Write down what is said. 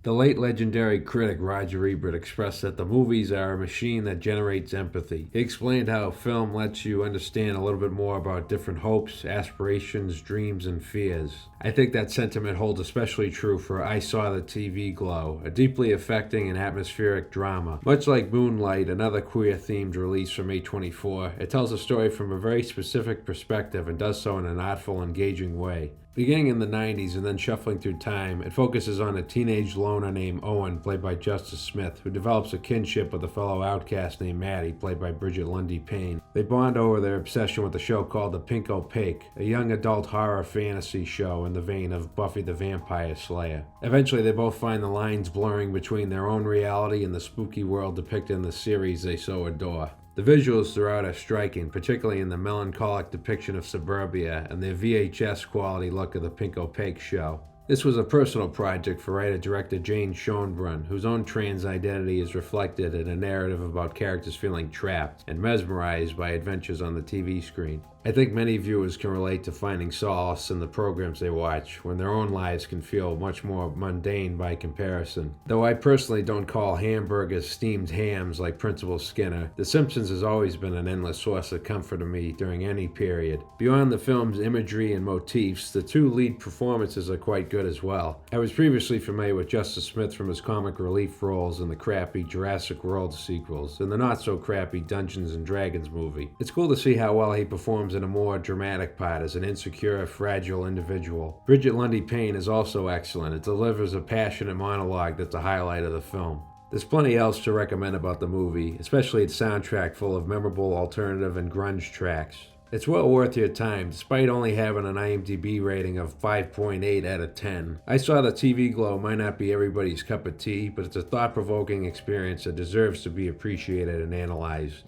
The late legendary critic Roger Ebert expressed that the movies are a machine that generates empathy. He explained how film lets you understand a little bit more about different hopes, aspirations, dreams, and fears. I think that sentiment holds especially true for I Saw the TV Glow, a deeply affecting and atmospheric drama. Much like Moonlight, another queer themed release from A24, it tells a story from a very specific perspective and does so in an artful, engaging way. Beginning in the 90s and then shuffling through time, it focuses on a teenage loner named Owen, played by Justice Smith, who develops a kinship with a fellow outcast named Maddie, played by Bridget Lundy Payne. They bond over their obsession with a show called The Pink Opaque, a young adult horror fantasy show in the vein of Buffy the Vampire Slayer. Eventually, they both find the lines blurring between their own reality and the spooky world depicted in the series they so adore. The visuals throughout are striking, particularly in the melancholic depiction of suburbia and the VHS quality look of the Pink Opaque show. This was a personal project for writer-director Jane Schoenbrunn, whose own trans identity is reflected in a narrative about characters feeling trapped and mesmerized by adventures on the TV screen. I think many viewers can relate to finding solace in the programs they watch when their own lives can feel much more mundane by comparison. Though I personally don't call hamburgers steamed hams like Principal Skinner, The Simpsons has always been an endless source of comfort to me during any period. Beyond the film's imagery and motifs, the two lead performances are quite good as well. I was previously familiar with Justice Smith from his comic relief roles in the crappy Jurassic World sequels and the not-so-crappy Dungeons & Dragons movie. It's cool to see how well he performs in a more dramatic part as an insecure, fragile individual. Bridget Lundy Payne is also excellent. It delivers a passionate monologue that's a highlight of the film. There's plenty else to recommend about the movie, especially its soundtrack full of memorable alternative and grunge tracks. It's well worth your time, despite only having an IMDb rating of 5.8 out of 10. I Saw the TV Glow might not be everybody's cup of tea, but it's a thought-provoking experience that deserves to be appreciated and analyzed.